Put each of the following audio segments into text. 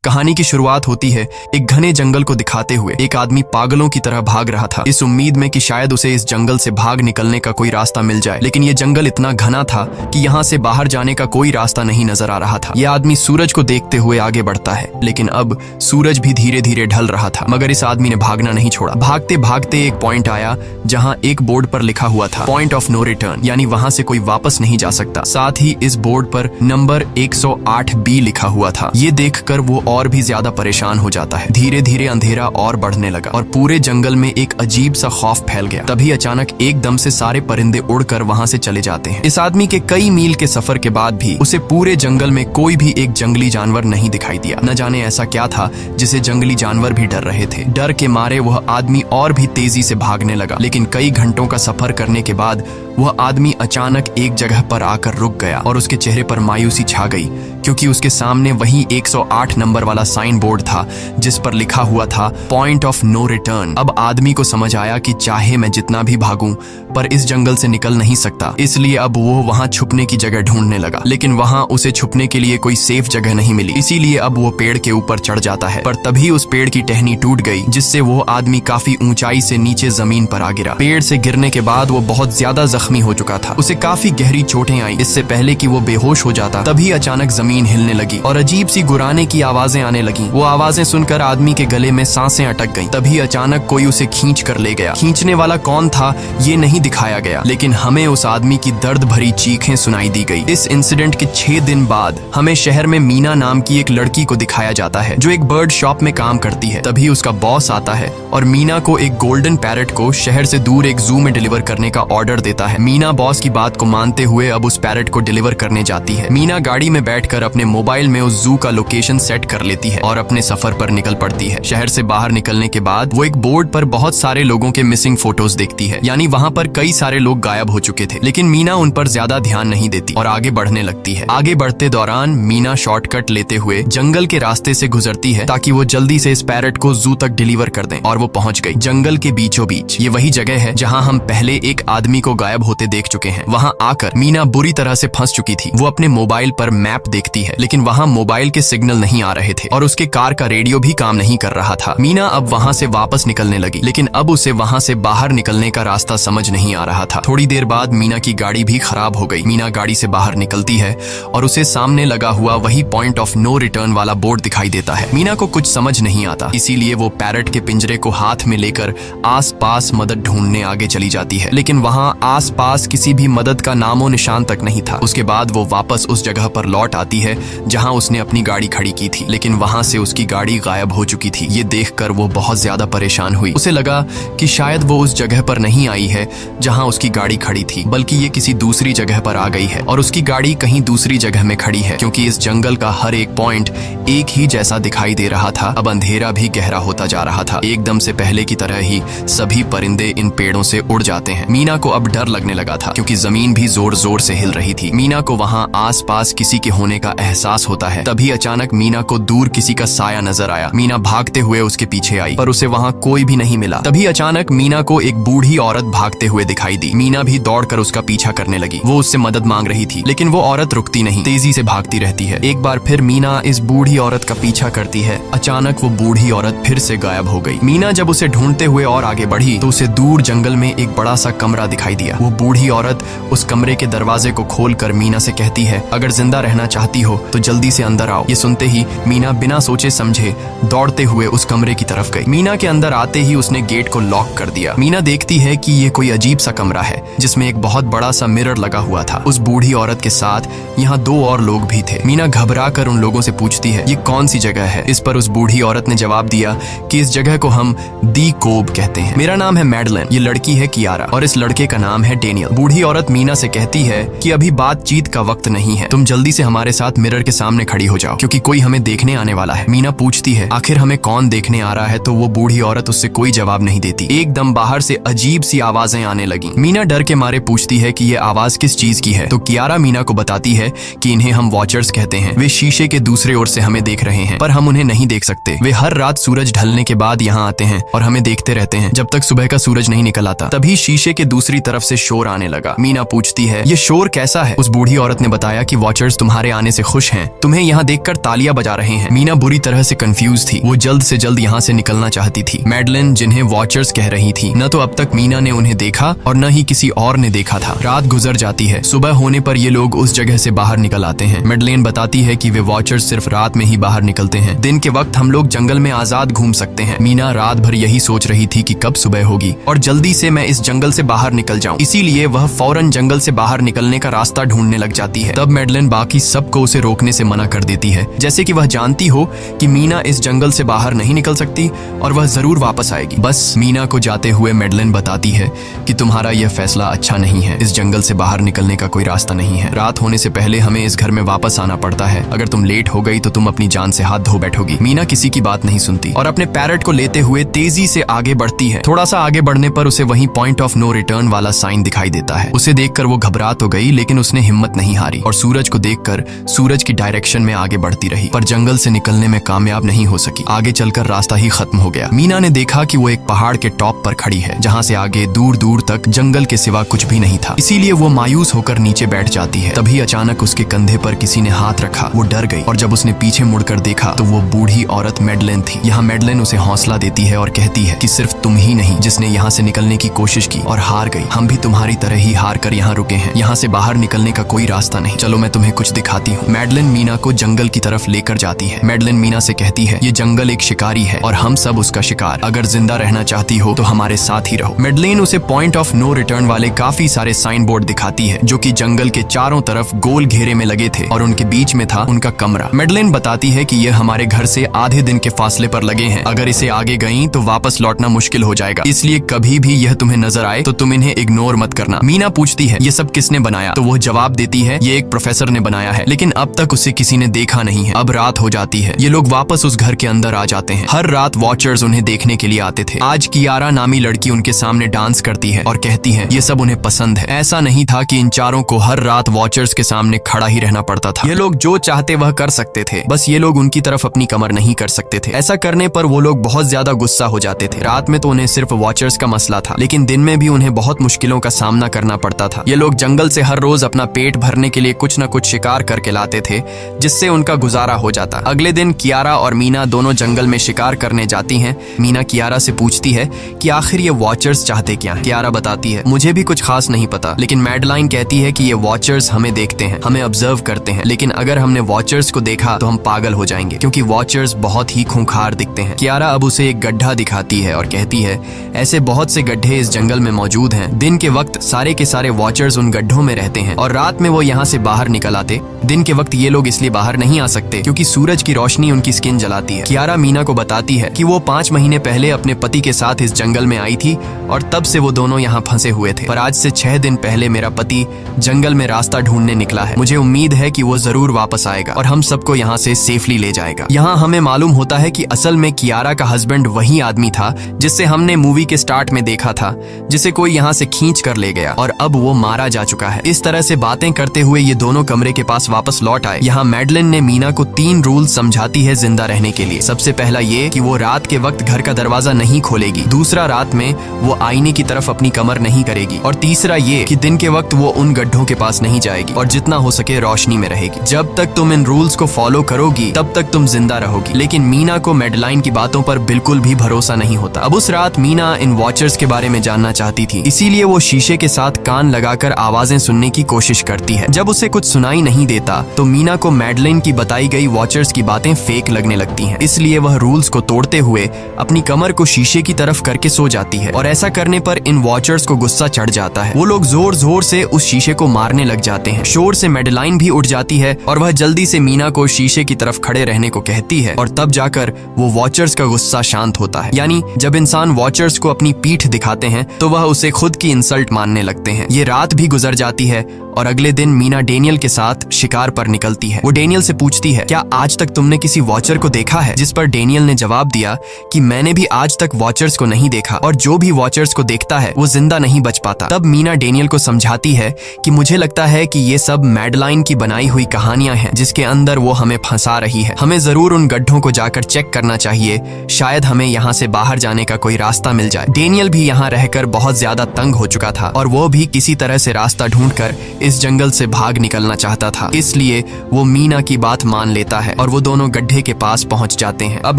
कहानी की शुरुआत होती है एक घने जंगल को दिखाते हुए। एक आदमी पागलों की तरह भाग रहा था, इस उम्मीद में कि शायद उसे इस जंगल से भाग निकलने का कोई रास्ता मिल जाए। लेकिन ये जंगल इतना घना था कि यहाँ से बाहर जाने का कोई रास्ता नहीं नजर आ रहा था। यह आदमी सूरज को देखते हुए आगे बढ़ता है, लेकिन अब सूरज भी धीरे धीरे ढल रहा था। मगर इस आदमी ने भागना नहीं छोड़ा। भागते भागते एक पॉइंट आया जहाँ एक बोर्ड पर लिखा हुआ था पॉइंट ऑफ नो रिटर्न, यानी वहाँ से कोई वापस नहीं जा सकता। साथ ही इस बोर्ड पर नंबर 108B लिखा हुआ था। ये देखकर वो और भी ज्यादा परेशान हो जाता है। धीरे धीरे अंधेरा और बढ़ने लगा और पूरे जंगल में एक अजीब सा खौफ फैल गया। तभी अचानक एकदम से सारे परिंदे उड़कर वहाँ से चले जाते हैं। इस आदमी के कई मील के सफर के बाद भी उसे पूरे जंगल में कोई भी एक जंगली जानवर नहीं दिखाई दिया। न जाने ऐसा क्या था जिसे जंगली जानवर भी डर रहे थे। डर के मारे वह आदमी और भी तेजी से भागने लगा, लेकिन कई घंटों का सफर करने के बाद वह आदमी अचानक एक जगह पर आकर रुक गया और उसके चेहरे पर मायूसी छा गई, क्योंकि उसके सामने वही 108 नंबर वाला साइन बोर्ड था जिस पर लिखा हुआ था पॉइंट ऑफ नो रिटर्न। अब आदमी को समझ आया कि चाहे मैं जितना भी भागूं पर इस जंगल से निकल नहीं सकता, इसलिए अब वो वहां छुपने की जगह ढूंढने लगा। लेकिन वहां उसे छुपने के लिए कोई सेफ जगह नहीं मिली, इसीलिए अब वो पेड़ के ऊपर चढ़ जाता है। पर तभी उस पेड़ की टहनी टूट गई, जिससे वो आदमी काफी ऊंचाई से नीचे जमीन पर आ गिरा। पेड़ से गिरने के बाद वो बहुत ज्यादा जख्मी हो चुका था। उसे काफी गहरी चोटें आई। इससे पहले कि वो बेहोश हो जाता तभी अचानक जमीन हिलने लगी और अजीब सी गुर्राने की आवाजें आने लगी। वो आवाजें सुनकर आदमी के गले में सांसें अटक गईं। तभी अचानक कोई उसे खींच कर ले गया। खींचने वाला कौन था ये नहीं दिखाया गया, लेकिन हमें उस आदमी की दर्द भरी चीखें सुनाई दी गई। इस इंसिडेंट के 6 दिन बाद हमें शहर में मीना नाम की एक लड़की को दिखाया जाता है जो एक बर्ड शॉप में काम करती है। तभी उसका बॉस आता है और मीना को एक गोल्डन पैरट को शहर से दूर एक जू में डिलीवर करने का ऑर्डर देता है। मीना बॉस की बात को मानते हुए अब उस पैरट को डिलीवर करने जाती है। मीना गाड़ी में बैठकर अपने मोबाइल में उस जू का लोकेशन सेट कर लेती है और अपने सफर पर निकल पड़ती है। शहर से बाहर निकलने के बाद वो एक बोर्ड पर बहुत सारे लोगों के मिसिंग फोटोज देखती है, यानी वहाँ पर कई सारे लोग गायब हो चुके थे। लेकिन मीना उन पर ज्यादा ध्यान नहीं देती और आगे बढ़ने लगती है। आगे बढ़ते दौरान मीना शॉर्टकट लेते हुए जंगल के रास्ते से गुजरती है ताकि वो जल्दी से इस पैरट को जू तक डिलीवर कर दें, और वो पहुंच गई जंगल के बीचों बीच। ये वही जगह है जहाँ हम पहले एक आदमी को गायब होते देख चुके हैं। वहाँ आकर मीना बुरी तरह से फंस चुकी थी। वो अपने मोबाइल पर मैप देखती है, लेकिन वहाँ मोबाइल के सिग्नल नहीं आ रहे थे और उसके कार का रेडियो भी काम नहीं कर रहा था। मीना अब वहाँ से वापस निकलने लगी, लेकिन अब उसे वहाँ से बाहर निकलने का रास्ता समझ नहीं आ रहा था। थोड़ी देर बाद मीना की गाड़ी भी खराब हो गई। मीना गाड़ी से बाहर निकलती है और उसे सामने लगा हुआ वही पॉइंट ऑफ नो रिटर्न वाला बोर्ड दिखाई देता है। मीना को कुछ समझ नहीं आता, इसीलिए वो पैरट के पिंजरे को हाथ में लेकर आसपास मदद ढूंढने आगे चली जाती है, लेकिन वहाँ आसपास किसी भी मदद का नामो निशान तक नहीं था। उसके बाद वो वापस उस जगह पर लौट आती है जहाँ उसने अपनी गाड़ी खड़ी की थी, लेकिन वहाँ से उसकी गाड़ी गायब हो चुकी थी। ये देखकर वो बहुत ज्यादा परेशान हुई। उसे लगा कि शायद वो उस जगह पर नहीं आई है जहाँ उसकी गाड़ी खड़ी थी, बल्कि ये किसी दूसरी जगह पर आ गई है और उसकी गाड़ी कहीं दूसरी जगह में खड़ी है, क्योंकि इस जंगल का हर एक पॉइंट एक ही जैसा दिखाई दे रहा था। अब अंधेरा भी गहरा होता जा रहा था। एकदम से पहले की तरह ही सभी परिंदे इन पेड़ों से उड़ जाते हैं। मीना को अब डर लगने लगा था, क्योंकि जमीन भी जोर जोर से हिल रही थी। मीना को वहाँ आसपास किसी के होने का एहसास होता है। तभी अचानक मीना को दूर किसी का साया नजर आया। मीना भागते हुए उसके पीछे आई, पर उसे वहाँ कोई भी नहीं मिला। तभी अचानक मीना को एक बूढ़ी औरत भागते हुए दिखाई दी। मीना भी दौड़कर उसका पीछा करने लगी। वो उससे मदद मांग रही थी, लेकिन वो औरत रुकती नहीं, तेजी से भागती रहती है। एक बार फिर मीना इस बूढ़ी औरत का पीछा करती है। अचानक वो बूढ़ी औरत फिर से गायब हो गई। मीना जब उसे ढूंढते हुए और आगे बढ़ी तो उसे दूर जंगल में एक बड़ा सा कमरा दिखाई दिया। वो बूढ़ी औरत उस कमरे के दरवाजे को खोलकर मीना से कहती है, अगर जिंदा रहना चाहती हो तो जल्दी से अंदर आओ। ये सुनते ही मीना बिना सोचे समझे दौड़ते हुए उस कमरे की तरफ गई। मीना के अंदर आते ही उसने गेट को लॉक कर दिया। मीना देखती है कि ये कोई अजीब सा कमरा है जिसमें एक बहुत बड़ा सा मिरर लगा हुआ था। उस बूढ़ी औरत के साथ यहाँ 2 और लोग भी थे। मीना घबरा कर उन लोगों से पूछती है, ये कौन सी जगह है? इस पर उस बूढ़ी औरत ने जवाब दिया कि इस जगह को हम दी कोब कहते हैं। मेरा नाम है मैडलिन, ये लड़की है कियारा और इस लड़के का नाम है डेनियल। बूढ़ी औरत मीना से कहती है कि अभी बातचीत का वक्त नहीं है, तुम जल्दी से हमारे साथ मिरर के सामने खड़ी हो जाओ, क्योंकि कोई हमें देखने आने वाला है। मीना पूछती है, आखिर हमें कौन देखने आ रहा है? तो वो बूढ़ी औरत उससे कोई जवाब नहीं देती। एकदम बाहर से अजीब सी आवाजें आने लगी। मीना डर के मारे पूछती है कि ये आवाज किस चीज की है? तो कियारा मीना को बताती है कि इन्हें हम वॉचर्स कहते हैं। वे शीशे के दूसरे ओर से हमें देख रहे हैं, पर हम उन्हें नहीं देख सकते। वे हर रात सूरज ढलने के बाद यहाँ आते हैं और हमें देखते रहते हैं जब तक सुबह का सूरज नहीं निकल आता। तभी शीशे के दूसरी तरफ से शोर आने लगा। मीना पूछती है, ये शोर कैसा है? उस बूढ़ी औरत ने बताया कि वॉचर्स तुम्हारे आने से खुश हैं, तुम्हें यहाँ देखकर तालियां बजा रहे हैं। मीना बुरी तरह से कंफ्यूज थी, वो जल्द से जल्द यहाँ से निकलना चाहती थी। मैडलिन जिन्हें वॉचर्स कह रही थी, न तो अब तक मीना ने उन्हें देखा और न ही किसी और ने देखा था। रात गुजर जाती है, सुबह होने पर ये लोग उस जगह से बाहर निकल आते हैं। मैडलिन बताती है कि वे वॉचर्स सिर्फ रात में ही बाहर निकलते हैं, दिन के वक्त हम लोग जंगल में आजाद घूम सकते हैं। मीना रात भर यही सोच रही थी कि कब सुबह होगी और जल्दी से मैं इस जंगल से बाहर निकल जाऊं, इसीलिए वह फौरन जंगल से बाहर निकलने का रास्ता ढूंढने लग जाती है। तब मैडलिन बाकी सबको उसे रोकने से मना कर देती है, जैसे कि वह जानती हो कि मीना इस जंगल से बाहर नहीं निकल सकती और वह जरूर वापस आएगी। बस मीना को जाते हुए मैडलिन बताती है कि तुम्हारा यह फैसला अच्छा नहीं है, इस जंगल से बाहर निकलने का कोई रास्ता नहीं है। रात होने से पहले हमें इस घर में वापस आना पड़ता है, अगर तुम लेट हो गई तो तुम अपनी जान से हाथ धो बैठोगी। मीना किसी की बात नहीं सुनती और अपने पैरट को लेते हुए तेजी से आगे बढ़ती है। थोड़ा सा आगे बढ़ने पर उसे वहीं पॉइंट ऑफ नो रिटर्न वाला साइन दिखाई देता है। उसे देखकर वो घबरा तो गई, लेकिन उसने हिम्मत नहीं हारी और सूरज को देखकर सूरज की डायरेक्शन में आगे बढ़ती रही, पर जंगल से निकलने में कामयाब नहीं हो सकी। आगे चलकर रास्ता ही खत्म हो गया। मीना ने देखा कि वो एक पहाड़ के टॉप पर खड़ी है, जहाँ से आगे दूर दूर तक जंगल के सिवा कुछ भी नहीं था, इसीलिए वो मायूस होकर नीचे बैठ जाती है। तभी अचानक उसके कंधे पर किसी ने हाथ रखा, वो डर गई और जब उसने पीछे मुड़कर देखा तो वो बूढ़ी औरत मैडलिन थी। यहाँ मैडलिन उसे हौसला देती है और कहती है कि सिर्फ तुम ही नहीं जिसने यहाँ से निकलने की कोशिश की और हार गई, हम भी तुम्हारी तरह ही हार कर यहाँ रुके हैं, यहाँ से बाहर निकलने का कोई रास्ता नहीं, चलो मैं तुम्हें कुछ दिखाती हूँ। मैडलिन मीना को जंगल की तरफ लेकर जाती है। मैडलिन मीना से कहती है, ये जंगल एक शिकारी है और हम सब उसका शिकार, अगर जिंदा रहना चाहती हो तो हमारे साथ ही रहो। मैडलिन उसे पॉइंट ऑफ नो रिटर्न वाले काफी सारे साइन बोर्ड दिखाती है, जो कि जंगल के चारों तरफ गोल घेरे में लगे थे और उनके बीच में था उनका कमरा। मैडलिन बताती है कि यह हमारे घर से आधे दिन के फासले पर लगे हैं, अगर इसे आगे गई तो वापस लौटना मुश्किल हो जाएगा, इसलिए कभी भी यह तुम्हें नजर आए तो तुम इन्हें इग्नोर मत करना। मीना पूछती है, ये सब किसने बनाया? तो वो जवाब देती है, ये एक प्रोफेसर ने बनाया है, लेकिन अब तक उसे किसी ने देखा नहीं है। अब रात हो जाती है, ये लोग वापस उस घर के अंदर आ जाते हैं। हर रात वॉचर्स उन्हें देखने के लिए आते थे। आज कियारा नामी लड़की उनके सामने डांस करती है और कहती है ये सब उन्हें पसंद है। ऐसा नहीं था कि इन चारों को हर रात वॉचर्स के सामने खड़ा ही रहना पड़ता था, ये लोग जो चाहते वह कर सकते थे, बस ये लोग उनकी तरफ अपनी कमर नहीं कर सकते थे। ऐसा करने पर वो लोग बहुत ज्यादा गुस्सा हो जाते थे। रात में तो उन्हें सिर्फ वॉचर्स का मसला था, लेकिन दिन में भी उन्हें बहुत मुश्किलों का सामना करना पड़ता था। ये लोग जंगल से हर रोज अपना पेट भरने के लिए कुछ न कुछ शिकार करके लाते थे, जिससे उनका गुजारा हो जाता। अगले दिन कियारा और मीना दोनों जंगल में शिकार करने जाती हैं। मीना कियारा से पूछती है कि आखिर ये वॉचर्स चाहते क्या हैं? कियारा बताती है, मुझे भी कुछ खास नहीं पता, लेकिन मैडलाइन कहती है कि ये वॉचर्स हमें देखते हैं, हमें ऑब्जर्व करते हैं, लेकिन अगर हमने वॉचर्स को देखा तो हम पागल हो जाएंगे, क्योंकि वॉचर्स बहुत ही खूंखार दिखते हैं। कियारा अब उसे एक गड्ढा दिखाती है और कहती है, ऐसे बहुत से गड्ढे इस जंगल में मौजूद हैं। दिन के वक्त सारे के सारे वॉचर्स उन गड्ढों में रहते हैं और रात में वो यहाँ से बाहर निकल आते। दिन के वक्त ये लोग इसलिए बाहर नहीं आ सकते क्योंकि सूरज की रोशनी उनकी स्किन जलाती है। कियारा मीना को बताती है कि वो 5 महीने पहले अपने पति के साथ इस जंगल में आई थी और तब से वो दोनों यहाँ फंसे हुए थे, पर आज से 6 दिन पहले मेरा पति जंगल में रास्ता ढूंढने निकला है। मुझे उम्मीद है कि वो जरूर वापस आएगा और हम सबको यहाँ से सेफली ले जाएगा। यहाँ हमें मालूम होता है कि असल में कियारा का हस्बैंड वही आदमी था जिससे हमने मूवी के स्टार्ट में देखा था, जिसे कोई यहाँ से खींच कर ले गया और अब वो मारा जा चुका है। इस तरह से बातें करते हुए ये दोनों कमरे के पास वापस लौट आए। यहाँ मैडलिन ने मीना को 3 रूल समझाती है जिंदा रहने के लिए। सबसे पहला ये कि वो रात के वक्त घर का दरवाजा नहीं खोलेगी, दूसरा रात में वो आईने की तरफ अपनी कमर नहीं करेगी और तीसरा ये कि दिन के वक्त वो उन गड्ढों के पास नहीं जाएगी और जितना हो सके रोशनी में रहेगी। जब तक तुम इन रूल्स को फॉलो करोगी तब तक तुम जिंदा रहोगी। लेकिन मीना को मैडलाइन की बातों पर बिल्कुल भी भरोसा नहीं होता। अब उस रात मीना इन वॉचर्स के बारे में जानना चाहती थी, इसीलिए वो शीशे के साथ कान लगाकर आवाजें सुनने की कोशिश करती है। जब उसे कुछ सुनाई नहीं देता तो मीना को मैडलिन की बताई गई वॉचर्स की बातें फेक लगने लगती हैं, इसलिए वह रूल्स को तोड़ते हुए अपनी कमर को शीशे की तरफ करके सो जाती है और ऐसा करने पर इन वॉचर्स को गुस्सा चढ़ जाता है। वो लोग जोर जोर से उस शीशे को मारने लग जाते हैं। शोर से मैडलाइन भी उठ जाती है और वह जल्दी से मीना को शीशे की तरफ खड़े रहने को कहती है और तब जाकर वो वॉचर्स का गुस्सा शांत होता है। यानी जब इंसान वॉचर्स को अपनी पीठ दिखाते हैं तो वह उसे खुद की इंसल्ट मानने लगते हैं। ये रात भी गुजर जाती है और अगले दिन मीना डेनियल के साथ शिकार पर निकलती है। वो डेनियल से पूछती है, क्या आज तक तुमने किसी वॉचर को देखा है? जिस पर डेनियल ने जवाब दिया कि मैंने भी आज तक वॉचर्स को नहीं देखा और जो भी वॉचर्स को देखता है वो जिंदा नहीं बच पाता। तब मीना डेनियल को समझाती है कि मुझे लगता है कि ये सब मैडलाइन की बनाई हुई कहानियां हैं जिसके अंदर वो हमें फंसा रही है। हमें जरूर उन गड्ढों को जाकर चेक करना चाहिए, शायद हमें यहाँ से बाहर जाने का कोई रास्ता मिल जाए। डेनियल भी यहाँ रहकर बहुत ज्यादा तंग हो चुका था और वो भी किसी तरह से रास्ता ढूंढकर इस जंगल से भाग निकलना चाहता था। इसलिए वो मीना की बात मान लेता है और वो दोनों गड्ढे के पास पहुंच जाते हैं। अब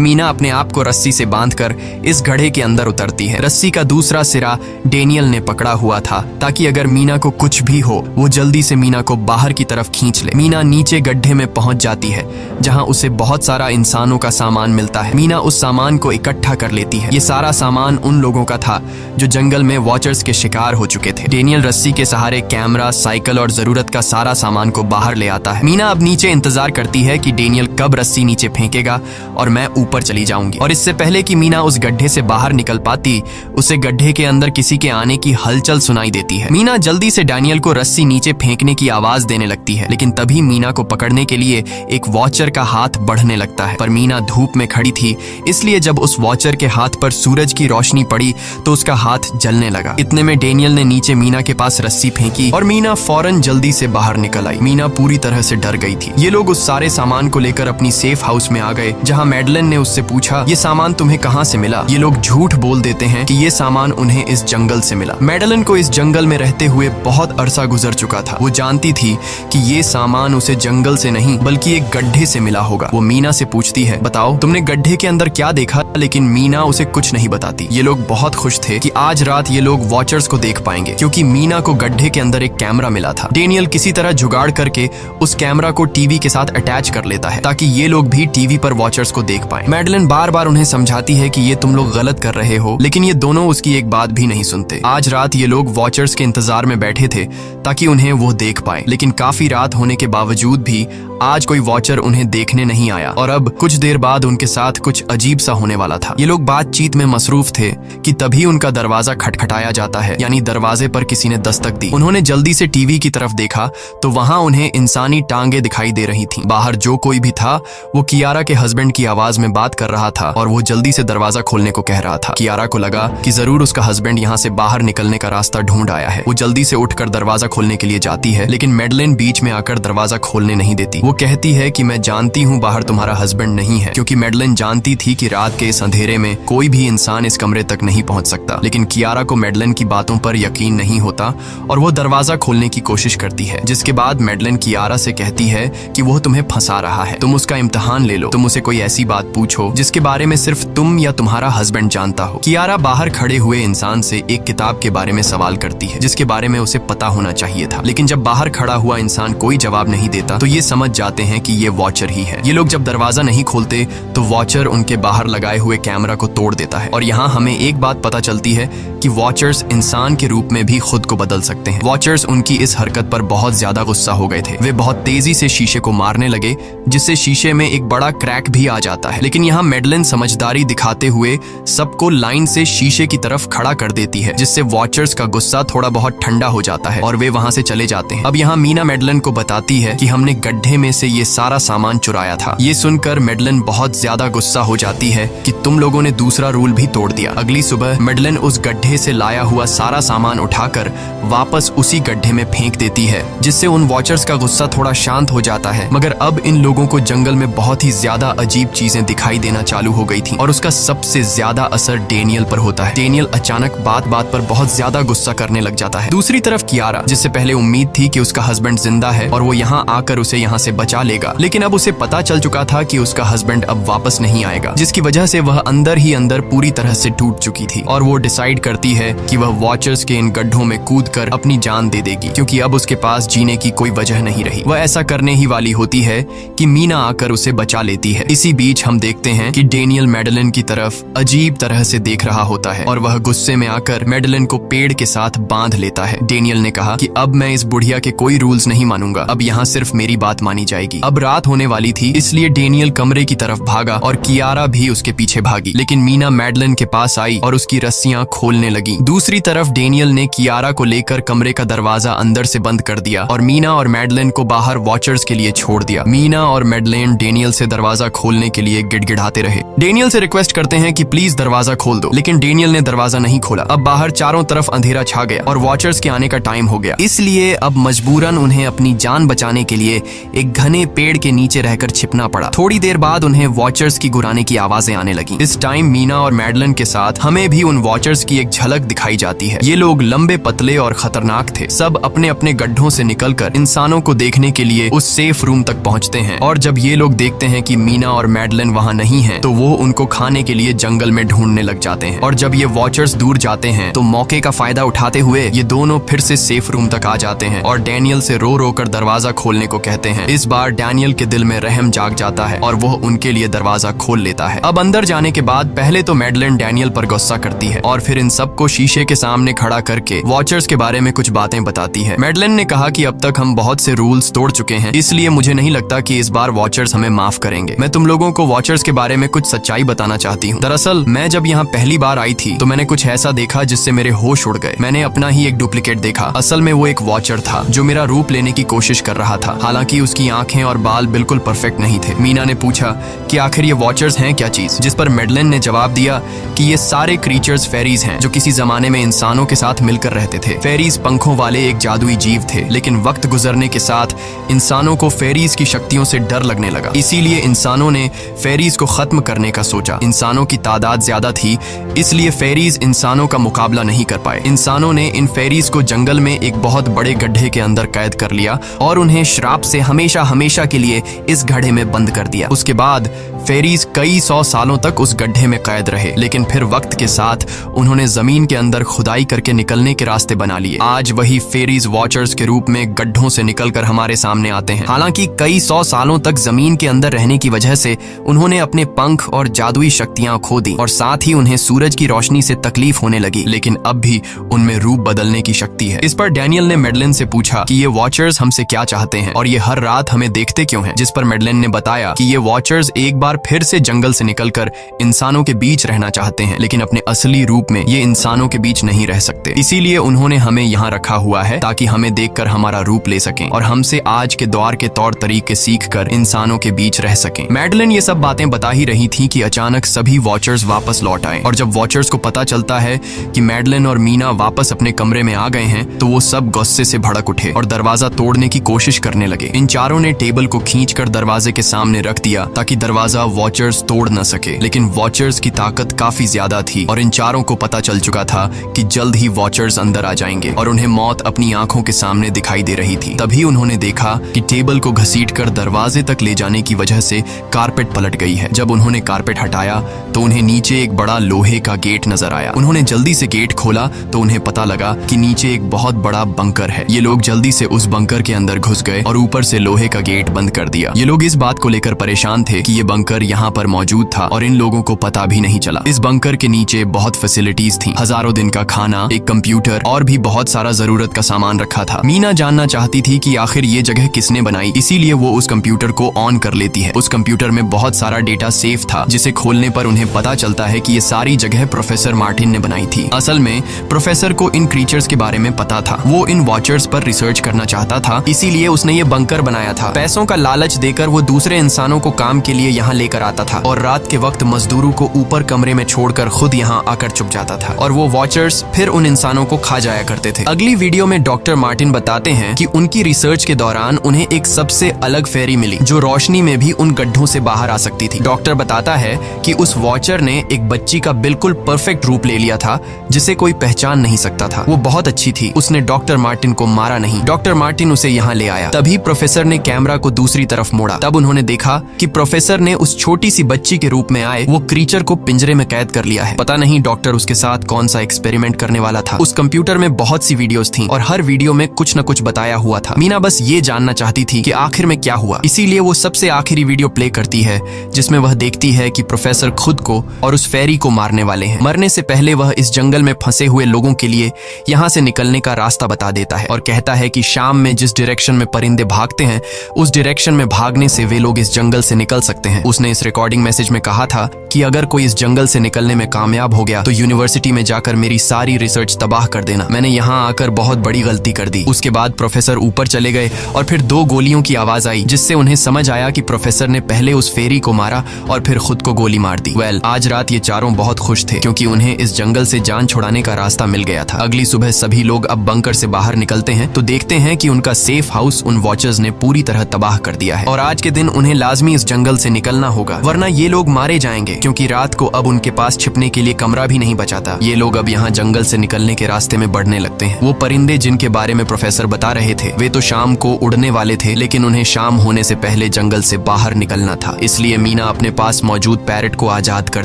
मीना अपने आप को रस्सी से बांधकर इस गड्ढे के अंदर उतरती है। रस्सी का दूसरा सिरा डेनियल ने पकड़ा हुआ था ताकि अगर मीना को कुछ भी हो वो जल्दी से मीना को बाहर की तरफ खींच ले। मीना नीचे गड्ढे में पहुंच जाती है जहां उसे बहुत सारा इंसानों का सामान मिलता है। मीना उस सामान को इकट्ठा कर लेती है। ये सारा सामान उन लोगों का था जो जंगल में वॉचर्स के शिकार हो चुके थे। डेनियल रस्सी के सहारे कैमरा, साइकिल और जरूरत का सारा सामान को बाहर ले आता है। मीना अब नीचे इंतजार करती है कि डेनियल कब रस्सी नीचे फेंकेगा और मैं ऊपर चली जाऊंगी। और इससे पहले कि मीना उस गड्ढे से बाहर निकल पाती, उसे गड्ढे के अंदर किसी के आने की हलचल सुनाई देती है। मीना जल्दी से डेनियल को रस्सी नीचे फेंकने की आवाज देने लगती है, लेकिन तभी मीना को पकड़ने के लिए एक वॉचर का हाथ बढ़ने लगता है। पर मीना धूप में खड़ी थी, इसलिए जब उस वॉचर के हाथ पर सूरज की रोशनी पड़ी तो उसका हाथ जलने लगा। इतने में डेनियल ने नीचे मीना के पास रस्सी फेंकी और मीना फौरन जल्दी से बाहर निकल आई। मीना पूरी तरह से डर गई थी। ये लोग उस सारे सामान को लेकर अपनी सेफ हाउस में आ गए, जहां मैडलिन ने उससे पूछा, ये सामान तुम्हें कहां से मिला? ये लोग झूठ बोल देते हैं कि ये सामान उन्हें इस जंगल से मिला। मैडलिन को इस जंगल में रहते हुए बहुत अरसा गुजर चुका था। वो जानती थी कि ये सामान उसे जंगल से नहीं बल्कि एक गड्ढे से मिला होगा। वो मीना से पूछती है, बताओ तुमने गड्ढे के अंदर क्या देखा? लेकिन मीना उसे कुछ नहीं बताती। ये लोग बहुत खुश थे कि आज रात ये लोग वॉचर्स को देख पाएंगे, क्योंकि मीना को गड्ढे के अंदर एक कैमरा मिला था। डेनियल किसी तरह जुगाड़ करके उस कैमरा को टीवी के साथ अटैच कर लेता है ताकि ये लोग भी टीवी पर वॉचर्स को देख पाएं। मैडलिन बार बार उन्हें समझाती है कि ये तुम लोग गलत कर रहे हो, लेकिन ये दोनों उसकी एक बात भी नहीं सुनते। आज रात ये लोग वॉचर्स के इंतजार में बैठे थे ताकि उन्हें वो देख पाए, लेकिन काफी रात होने के बावजूद भी आज कोई वॉचर उन्हें देखने नहीं आया और अब कुछ देर बाद उनके साथ कुछ अजीब सा होने वाला था। ये लोग बातचीत में मसरूफ थे कि तभी उनका दरवाजा खटखटाया जाता है, यानी दरवाजे पर किसी ने दस्तक दी। उन्होंने जल्दी से टीवी की तरफ देखा तो वहां उन्हें इंसानी टांगे दिखाई दे रही थीं। बाहर जो कोई भी था वो कियारा के हस्बैंड की आवाज में बात कर रहा था और वो जल्दी से दरवाजा खोलने को कह रहा था। कियारा को लगा कि जरूर उसका हस्बैंड यहाँ से बाहर निकलने का रास्ता ढूंढ आया है। वो जल्दी से उठकर दरवाजा खोलने के लिए जाती है, लेकिन मैडलिन बीच में आकर दरवाजा खोलने नहीं देती। वो कहती है कि मैं जानती हूँ बाहर तुम्हारा हस्बैंड नहीं है, क्योंकि मैडलिन जानती थी कि रात के इस अंधेरे में कोई भी इंसान इस कमरे तक नहीं पहुंच सकता। लेकिन कियारा को मैडलिन की बातों पर यकीन नहीं होता और वो दरवाजा खोलने की कोशिश करती है, जिसके बाद मैडलिन कियारा से कहती है कि वो तुम्हें फंसा रहा है, तुम उसका इम्तिहान ले लो, तुम उसे कोई ऐसी बात पूछो जिसके बारे में सिर्फ तुम या तुम्हारा हस्बैंड जानता हो। कियारा बाहर खड़े हुए इंसान से एक किताब के बारे में सवाल करती है जिसके बारे में उसे पता होना चाहिए था, लेकिन जब बाहर खड़ा हुआ इंसान कोई जवाब नहीं देता तो ये समझ जाते हैं कि ये वॉचर ही है। ये लोग जब दरवाजा नहीं खोलते तो वॉचर उनके बाहर लगाए हुए कैमरा को तोड़ देता है और यहाँ हमें एक बात पता चलती है कि वॉचर्स इंसान के रूप में भी खुद को बदल सकते हैं। वॉचर्स उनकी इस हरकत पर बहुत ज्यादा गुस्सा हो गए थे। वे बहुत तेजी से शीशे को मारने लगे, जिससे शीशे में एक बड़ा क्रैक भी आ जाता है। लेकिन यहाँ मैडलिन समझदारी दिखाते हुए सबको लाइन से शीशे की तरफ खड़ा कर देती है, जिससे वॉचर्स का गुस्सा थोड़ा बहुत ठंडा हो जाता है और वे वहां से चले जाते हैं। अब यहाँ मीना मैडलिन को बताती है कि हमने गड्ढे में से ये सारा सामान चुराया था। ये सुनकर मैडलिन बहुत ज्यादा गुस्सा हो जाती है कि तुम लोगों ने दूसरा रूल भी तोड़ दिया। अगली सुबह मैडलिन उस गड्ढे से लाया हुआ सारा सामान उठाकर वापस उसी गड्ढे में फेंक देती है, जिससे उन वॉचर्स का गुस्सा थोड़ा शांत हो जाता है। मगर अब इन लोगों को जंगल में बहुत ही ज्यादा अजीब चीजें दिखाई देना चालू हो गई थी और उसका सबसे ज्यादा असर डेनियल पर होता है। डेनियल अचानक बात बात पर बहुत ज्यादा गुस्सा करने लग जाता है। दूसरी तरफ कियारा, जिससे पहले उम्मीद थी कि उसका हस्बैंड जिंदा है और वो यहाँ आकर उसे यहाँ से बचा लेगा, लेकिन अब उसे पता चल चुका था कि उसका हस्बैंड अब वापस नहीं आएगा, जिसकी वजह से वह अंदर ही अंदर पूरी तरह से टूट चुकी थी और वो डिसाइड करती है कि वह वॉचर्स के इन गड्ढों में कूदकर अपनी जान दे देगी, क्योंकि अब उसके पास जीने की कोई वजह नहीं रही। वह ऐसा करने ही वाली होती है कि मीना आकर उसे बचा लेती है। इसी बीच हम देखते हैं कि डेनियल मैडलिन की तरफ अजीब तरह से देख रहा होता है और वह गुस्से में आकर मैडलिन को पेड़ के साथ बांध लेता है। डेनियल ने कहा कि अब मैं इस बुढ़िया के कोई रूल्स नहीं मानूंगा, अब यहाँ सिर्फ मेरी बात मानी जाएगी। अब रात होने वाली थी, इसलिए डेनियल कमरे की तरफ भागा और कियारा भी उसके पीछे भागी, लेकिन मीना मैडलिन के पास आई और उसकी रस्सियां खोलने लगी। दूसरी तरफ डेनियल ने कियारा को लेकर कमरे का दरवाजा अंदर से बंद कर दिया और मीना और मैडलिन को बाहर वॉचर्स के लिए छोड़ दिया। मीना और मैडलिन डेनियल से दरवाजा खोलने के लिए गिड़गिड़ाते रहे। डेनियल से रिक्वेस्ट करते हैं कि प्लीज दरवाजा खोल दो, लेकिन डेनियल ने दरवाजा नहीं खोला। अब बाहर चारों तरफ अंधेरा छा गया और वॉचर्स के आने का टाइम हो गया, इसलिए अब मजबूरन उन्हें अपनी जान बचाने के लिए एक घने पेड़ के नीचे रहकर छिपना पड़ा। थोड़ी देर बाद उन्हें वॉचर्स की गुराने की आवाजें आने लगी। इस टाइम मीना और मैडलिन के साथ हमें भी उन वॉचर्स की एक झलक दिखाई जाती है। ये लोग लंबे, पतले और खतरनाक थे। सब अपने अपने गड्ढों से निकलकर इंसानों को देखने के लिए उस सेफ रूम तक पहुंचते हैं। और जब ये लोग देखते हैं कि मीना और मैडलिन वहां नहीं हैं, तो वो उनको खाने के लिए जंगल में ढूंढने लग जाते हैं। और जब ये वॉचर्स दूर जाते हैं तो मौके का फायदा उठाते हुए ये दोनों फिर से सेफ रूम तक आ जाते हैं और डैनियल से रो रो कर दरवाजा खोलने को कहते हैं। इस बार डैनियल के दिल में रहम जाग जाता है और वो उनके लिए दरवाजा खोल लेता है। अब अंदर जाने के बाद पहले तो मैडलिन डैनियल पर गुस्सा करती है और फिर इन सबको शीशे के सामने खड़ा करके वॉचर्स के बारे में कुछ बातें बताती है। मैडलिन ने कहा कि अब तक हम बहुत से रूल्स तोड़ चुके हैं, इसलिए मुझे नहीं लगता कि इस बार वॉचर्स हमें माफ करेंगे। मैं तुम लोगों को वॉचर्स के बारे में कुछ सच्चाई बताना चाहती हूँ। दरअसल मैं जब यहाँ पहली बार आई थी तो मैंने कुछ ऐसा देखा जिससे मेरे होश उड़ गए। मैंने अपना ही एक डुप्लीकेट देखा। असल में वो एक वॉचर था जो मेरा रूप लेने की कोशिश कर रहा था। हालांकि उसकी आंखें और बाल बिल्कुल परफेक्ट नहीं थे। मीना ने पूछा कि आखिर ये वॉचर्स हैं क्या चीज, जिस पर मैडलिन ने जवाब दिया कि ये सारे क्रीचर्स फेरीज हैं जो किसी जमाने में इंसानों के साथ मिलकर रहते थे। फेरीज पंखों वाले एक जादुई जीव थे, लेकिन वक्त गुजरने के साथ इंसानों को फेरीज की शक्तियों से डर लगने लगा। इसीलिए इंसानों ने फेरीज को खत्म करने का सोचा। इंसानों की तादाद ज्यादा थी, इसलिए फेरीज इंसानों का मुकाबला नहीं कर पाए। इंसानों ने इन फेरीज को जंगल में एक बहुत बड़े गड्ढे के अंदर कैद कर लिया और उन्हें श्राप से हमेशा हमेशा के लिए इस गड्ढे में बंद कर दिया। उसके बाद फेरीज कई 100 सालों तक उस गड्ढे में कैद रहे, लेकिन फिर वक्त के साथ उन्होंने जमीन के अंदर खुदाई करके निकलने के रास्ते बना लिए। आज वही फेरीज वॉचर्स के रूप में गड्ढों से निकलकर हमारे सामने आते हैं। हालांकि कई 100 सालों तक जमीन के अंदर रहने की वजह से उन्होंने अपने पंख और जादुई शक्तियां खो दी और साथ ही उन्हें सूरज की रोशनी से तकलीफ होने लगी, लेकिन अब भी उनमें रूप बदलने की शक्ति है। इस पर डैनियल ने मैडलिन से पूछा कि ये वॉचर्स हमसे क्या चाहते हैं और ये हर रात हमें देखते क्यों हैं, जिस पर मैडलिन ने बताया कि ये वॉचर्स एक बार फिर से जंगल से निकलकर इंसानों के बीच रहना चाहते हैं, लेकिन अपने असली रूप में ये इंसानों के बीच नहीं रह सकते। इसीलिए उन्होंने हमें यहाँ रखा हुआ है ताकि हमें देखकर हमारा रूप ले सकें और हमसे आज के दौर के तौर तरीके सीखकर इंसानों के बीच रह सकें। मैडलिन ये सब बातें बता ही रही थी कि अचानक सभी वॉचर्स वापस लौट आए और जब वॉचर्स को पता चलता है कि मैडलिन और मीना वापस अपने कमरे में आ गए हैं तो वो सब गुस्से से भड़क उठे और दरवाजा तोड़ने की कोशिश करने लगे। इन चारों ने टेबल को खींचकर दरवाजे के सामने रख दिया ताकि दरवाजा वॉचर्स तोड़ न सके, लेकिन वॉचर्स की ताकत काफी ज्यादा थी और इन चारों को पता चल चुका था कि जल्द ही वॉचर्स अंदर आ जाएंगे और उन्हें मौत अपनी आंखों के सामने दिखाई दे रही थी। तभी उन्होंने देखा कि टेबल को घसीटकर दरवाजे तक ले जाने की वजह से कारपेट पलट गई है। जब उन्होंने कारपेट हटाया तो उन्हें नीचे एक बड़ा लोहे का गेट नजर आया। उन्होंने जल्दी से गेट खोला तो उन्हें पता लगा कि नीचे एक बहुत बड़ा बंकर है। ये लोग जल्दी से उस बंकर के अंदर घुस गए और ऊपर से लोहे का गेट बंद कर दिया। ये लोग इस बात को लेकर परेशान थे कि ये बंकर यहाँ पर मौजूद था और इन लोगों को पता भी नहीं चला। इस बंकर के नीचे बहुत फैसिलिटीज थी, हजारों दिन का खाना, एक कंप्यूटर और भी बहुत सारा जरूरत का सामान रखा था। मीना जानना चाहती थी कि आखिर ये जगह किसने बनाई, इसीलिए वो उस कंप्यूटर को ऑन कर लेती है। उस कंप्यूटर में बहुत सारा डेटा सेफ था, जिसे खोलने पर उन्हें पता चलता है कि ये सारी जगह प्रोफेसर मार्टिन ने बनाई थी। असल में प्रोफेसर को इन क्रीचर्स के बारे में पता था। वो इन वॉचर्स पर रिसर्च करना चाहता था, इसीलिए उसने ये बंकर बनाया था। पैसों का लालच देकर वो दूसरे इंसानों को काम के लिए यहाँ लेकर आता था और रात के वक्त मजदूरों को ऊपर कमरे में छोड़कर खुद यहाँ आकर छुप जाता था और वो वॉचर्स फिर उन इंसानों को खा जाया करते थे। अगली वीडियो में डॉक्टर मार्टिन बताते हैं कि उनकी रिसर्च के दौरान उन्हें एक सबसे अलग फेरी मिली जो रोशनी में भी उन गड्ढों से बाहर आ सकती थी। डॉक्टर बताता है कि उस वॉचर ने एक बच्ची का बिल्कुल परफेक्ट रूप ले लिया था जिसे कोई पहचान नहीं सकता था। वो बहुत अच्छी थी, उसने डॉक्टर मार्टिन को मारा नहीं। डॉक्टर मार्टिन उसे यहाँ ले आया। तभी प्रोफेसर ने कैमरा को दूसरी तरफ मोड़ा। तब उन्होंने देखा कि प्रोफेसर ने उस छोटी सी बच्ची के रूप में आए वो क्रीचर को पिंजरे में कैद कर लिया है। पता नहीं डॉक्टर उसके साथ कौन सा एक्सपेरिमेंट करने वाला था। उस कंप्यूटर में बहुत सी वीडियोस थी और हर वीडियो में कुछ न कुछ बताया हुआ था। मीना बस ये जानना चाहती थी कि आखिर में क्या हुआ, इसीलिए वो सबसे आखिरी वीडियो प्ले करती है जिसमें वह देखती है कि प्रोफेसर खुद को और उस फेरी को मारने वाले हैं। मरने से पहले वह इस जंगल में फंसे हुए लोगों के लिए यहाँ से निकलने का रास्ता बता देता है और कहता है कि शाम में जिस डायरेक्शन में परिंदे भागते हैं उस डायरेक्शन में भागने से वे लोग इस जंगल से निकल सकते हैं। उसने इस रिकॉर्डिंग मैसेज में कहा था कि अगर कोई इस जंगल से निकलने में कामयाब हो गया तो यूनिवर्सिटी में जाकर मेरी सारी रिसर्च तबाह कर देना। मैंने यहाँ आकर बहुत बड़ी गलती कर दी। उसके बाद प्रोफेसर ऊपर चले गए और फिर 2 गोलियों की आवाज आई जिससे उन्हें समझ आया कि प्रोफेसर ने पहले उस फेरी को मारा और फिर खुद को गोली मार दी। आज रात ये चारों बहुत खुश थे क्योंकि उन्हें इस जंगल से जान छुड़ाने का रास्ता मिल गया था। अगली सुबह सभी लोग अब बंकर से बाहर निकलते हैं तो देखते हैं कि उनका सेफ हाउस उन वॉचर्स ने पूरी तरह तबाह कर दिया है और आज के दिन उन्हें लाजमी इस जंगल से निकलना होगा वरना ये लोग मारे जाएंगे। क्योंकि रात को अब उनके पास छिपने के लिए कमरा भी नहीं बचा था। ये लोग अब यहाँ जंगल से निकलने के रास्ते में बढ़ने लगते हैं। वो परिंदे जिनके बारे में प्रोफेसर बता रहे थे वे तो शाम को उड़ने वाले थे, लेकिन उन्हें शाम होने से पहले जंगल से बाहर निकलना था। इसलिए मीना अपने पास मौजूद पैरट को आजाद कर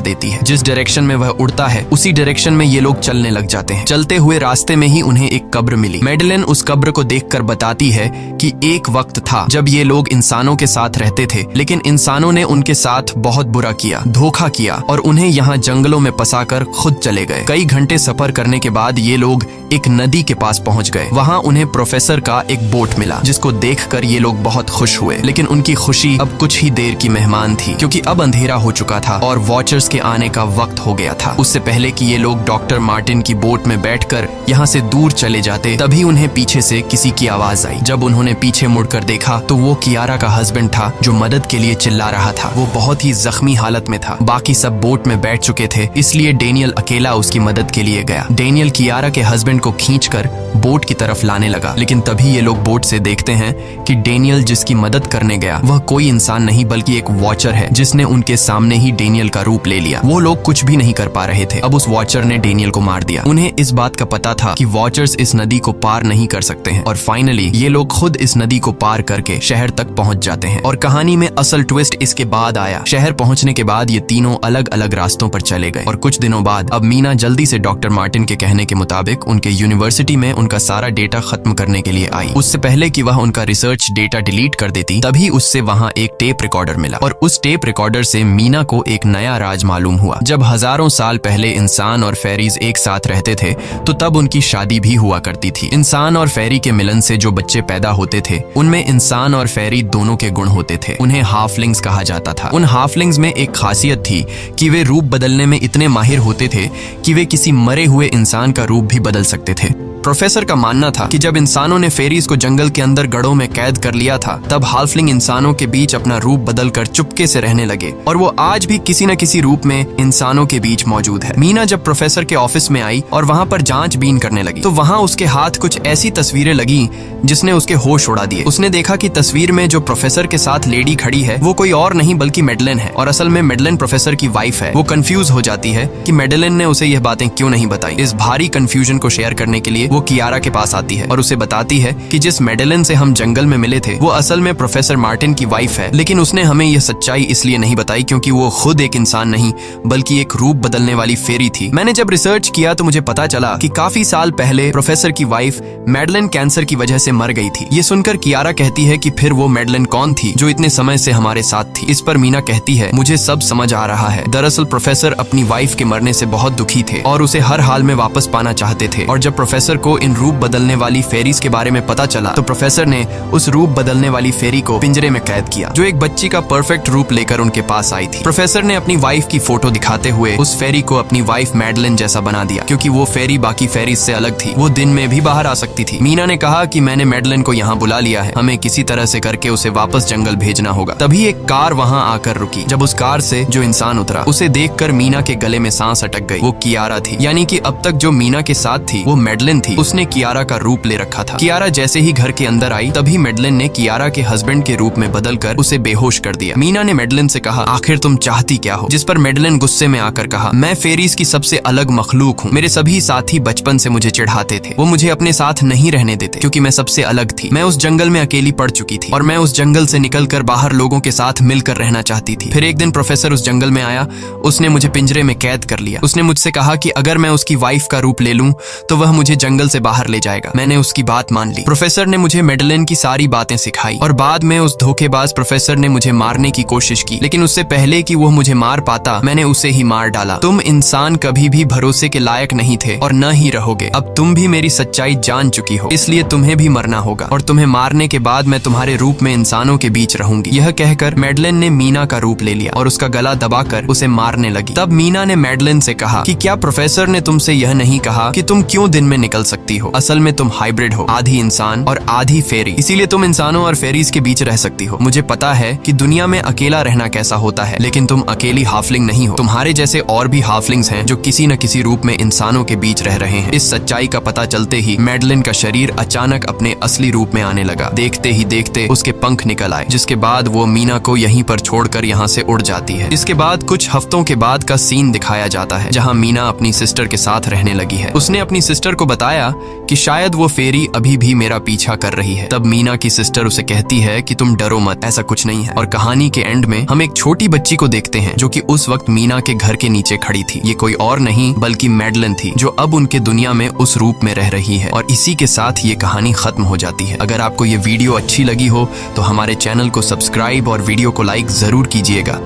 देती है। जिस डायरेक्शन में वह उड़ता है उसी डायरेक्शन में ये लोग चलने लग जाते हैं। चलते हुए रास्ते में ही उन्हें एक कब्र मिली। मैडेलिन उस कब्र को देखकर बताती है कि एक वक्त था जब ये लोग इंसानों के साथ रहते थे, लेकिन इंसानों ने उनके साथ बहुत बुरा किया, धोखा किया और उन्हें यहाँ जंगलों में फंसाकर खुद चले गए। कई घंटे सफर करने के बाद ये लोग एक नदी के पास पहुंच गए। वहाँ उन्हें प्रोफेसर का एक बोट मिला, जिसको देखकर ये लोग बहुत खुश हुए। लेकिन उनकी खुशी अब कुछ ही देर की मेहमान थी, क्योंकि अब अंधेरा हो चुका था और वॉचर्स के आने का वक्त हो गया था। उससे पहले कि ये लोग डॉक्टर मार्टिन की बोट में बैठकर यहाँ से दूर चले जाते, तभी उन्हें पीछे से किसी की आवाज आई। जब उन्होंने पीछे मुड़कर देखा तो वो कियारा का हस्बैंड था, जो मदद के लिए चिल्ला रहा था। वो बहुत ही जख्मी हालत में था। बाकी सब बोट में बैठ चुके थे, इसलिए डेनियल अकेला उसकी मदद के लिए गया। डेनियल कियारा के हस्बैंड को खींचकर बोट की तरफ लाने लगा, लेकिन तभी ये लोग बोट से देखते हैं कि डेनियल जिसकी मदद करने गया वह कोई इंसान नहीं बल्कि एक वॉचर है, जिसने उनके सामने ही डेनियल का रूप ले लिया। वो लोग कुछ भी नहीं कर पा रहे थे। अब उस वॉचर ने डेनियल को मार दिया। उन्हें इस बात का पता था कि वॉचर्स इस नदी को पार नहीं कर सकते हैं और फाइनली ये लोग खुद इस नदी को पार करके शहर तक पहुंच जाते हैं। और कहानी में असल ट्विस्ट इसके बाद आया। शहर पहुंचने के बाद ये तीनों अलग अलग रास्तों पर चले गए और कुछ दिनों बाद अब मीना जल्दी से डॉक्टर मार्टिन के कहने के मुताबिक उनके यूनिवर्सिटी में उनका सारा डेटा खत्म करने के लिए आई। उससे पहले कि वह उनका रिसर्च डेटा डिलीट कर देती, तभी उससे वहाँ एक टेप रिकॉर्डर मिला और उस टेप रिकॉर्डर से मीना को एक नया राज मालूम हुआ। जब हजारों साल पहले इंसान और फेरीज एक साथ रहते थे तो तब उनकी शादी भी हुआ करती थी। इंसान और फेरी के मिलन से जो बच्चे पैदा होते थे उनमें इंसान और फेरी दोनों के गुण होते थे। उन्हें हाफलिंग्स कहा जाता था। उन हाफलिंग्स में एक खासियत थी कि वे रूप बदलने में इतने माहिर होते थे कि वे किसी मरे हुए इंसान का रूप भी बदल सकते थे। प्रोफेसर का मानना था कि जब इंसानों ने फेरीज को जंगल के अंदर गढ़ों में कैद कर लिया था, तब हाफलिंग इंसानों के बीच अपना रूप बदलकर चुपके से रहने लगे और वो आज भी किसी न किसी रूप में इंसानों के बीच मौजूद है। मीना जब प्रोफेसर के ऑफिस में आई और वहाँ पर जांचबीन करने लगी तो वहाँ उसके हाथ कुछ ऐसी तस्वीरें लगी जिसने उसके होश उड़ा दिए। उसने देखा कि तस्वीर में जो प्रोफेसर के साथ लेडी खड़ी है वो कोई और नहीं बल्कि मैडेलिन है और असल में मैडेलिन प्रोफेसर की वाइफ है। वो कंफ्यूज हो जाती है कि मैडेलिन ने उसे यह बातें क्यों नहीं बताई। इस भारी कंफ्यूजन को शेयर करने के लिए वो कियारा के पास आती है और उसे बताती है कि जिस मैडेलिन से हम जंगल में मिले थे वो असल में प्रोफेसर मार्टिन की वाइफ है, लेकिन उसने हमें यह सच्चाई इसलिए नहीं बताई क्योंकि वो खुद एक इंसान नहीं बल्कि एक रूप बदलने वाली फेरी थी। मैंने जब रिसर्च किया तो मुझे पता चला कि काफी साल पहले प्रोफेसर की वाइफ मैडेलिन कैंसर की वजह से मर गई थी। ये सुनकर कियारा कहती है कि फिर वो मैडेलिन कौन थी जो इतने समय से हमारे साथ थी। इस पर मीना कहती है, मुझे सब समझ आ रहा है। दरअसल प्रोफेसर अपनी वाइफ के मरने से बहुत दुखी थे और उसे हर हाल में वापस पाना चाहते थे और जब प्रोफेसर को इन रूप बदलने वाली फेरीज के बारे में पता चला तो प्रोफेसर ने उस रूप बदलने वाली फेरी को पिंजरे में कैद किया, जो एक बच्ची का परफेक्ट रूप लेकर उनके पास आई थी। प्रोफेसर ने अपनी वाइफ की फोटो दिखाते हुए उस फेरी को अपनी वाइफ मैडेलिन जैसा बना दिया, क्योंकि वो फेरी बाकी फेरीज से अलग थी। वो दिन में भी बाहर आ सकती थी। मीना ने कहा कि मैंने मैडेलिन को यहाँ बुला लिया है, हमें किसी तरह से करके उसे वापस जंगल भेजना होगा। तभी एक कार वहाँ आकर रुकी। जब उस कार से जो इंसान उतरा उसे देखकर मीना के गले में सांस अटक गई। वो कियारा थी, यानी कि अब तक जो मीना के साथ थी वो मैडेलिन थी। उसने कियारा का रूप ले रखा था। कियारा जैसे ही घर के अंदर आई तभी मैडेलिन ने कियारा के हस्बैंड के रूप में बदलकर उसे बेहोश कर दिया। मीना ने मैडेलिन से कहा, आखिर तुम चाहती क्या हो? जिस पर मैडेलिन गुस्से में आकर कहा, मैं फेरीज की सबसे अलग मखलूक हूँ। मेरे सभी साथी बचपन से मुझे चिढ़ाते थे। वो मुझे अपने साथ नहीं रहने देते क्योंकि मैं सबसे अलग थी। मैं उस जंगल में अकेली पड़ चुकी थी और मैं उस जंगल से निकलकर बाहर लोगों के साथ मिलकर रहना चाहती थी। फिर एक दिन प्रोफेसर उस जंगल में आया। उसने मुझे पिंजरे में कैद कर लिया। उसने मुझसे कहा कि अगर मैं उसकी वाइफ का रूप ले लूं तो वह मुझे जंगल से बाहर ले जाएगा। मैंने उसकी बात मान ली। प्रोफेसर ने मुझे मैडेलिन की सारी बातें सिखाई और बाद में उस धोखेबाज प्रोफेसर ने मुझे मारने की कोशिश की, लेकिन उससे पहले कि वो मुझे मार पाता मैंने उसे ही मार डाला। तुम इंसान कभी भी भरोसे के लायक नहीं थे और न ही रहोगे। अब तुम भी मेरी सच्चाई जान चुकी हो, इसलिए तुम्हें भी मरना होगा और तुम्हें मारने के बाद मैं तुम्हारे रूप में इंसानों के बीच रहूंगी। यह कहकर मैडेलिन ने मीना का रूप ले लिया और उसका गला दबाकर उसे मारने लगी। तब मीना ने मैडेलिन से कहा कि क्या प्रोफेसर ने तुमसे यह नहीं कहा कि तुम क्यों दिन में निकल सकती हो। असल में तुम हाइब्रिड हो, आधी इंसान और आधी फेरी, इसीलिए तुम इंसानों और फेरीज के बीच रह सकती हो। मुझे पता है कि दुनिया में अकेला रहना कैसा होता है, लेकिन तुम अकेली हाफलिंग नहीं हो। तुम्हारे जैसे और भी हाफलिंग्स हैं जो किसी न किसी रूप में इंसानों के बीच रह रहे हैं। इस सच्चाई का पता चलते ही मैडलिन का शरीर अचानक अपने असली रूप में आने लगा। देखते ही देखते उसके पंख निकल आए, जिसके बाद वो मीना को यहीं पर छोड़कर यहाँ से उड़ जाती है। इसके बाद कुछ हफ्तों के बाद का सीन दिखाया जाता है, जहाँ मीना अपनी सिस्टर के साथ रहने लगी है। उसने अपनी सिस्टर को बताया कि शायद वो फेरी अभी भी मेरा पीछा कर रही है। तब मीना की सिस्टर उसे कहती है कि तुम डरो मत, ऐसा कुछ नहीं है। और कहानी के एंड में हम एक छोटी बच्ची को देखते हैं जो कि उस वक्त मीना के घर के नीचे खड़ी थी। ये कोई और नहीं बल्कि मैडलिन थी, जो अब उनके दुनिया में उस रूप में रह रही है। और इसी के साथ ये कहानी खत्म हो जाती है। अगर आपको ये वीडियो अच्छी लगी हो तो हमारे चैनल को सब्सक्राइब और वीडियो को लाइक जरूर कीजिएगा।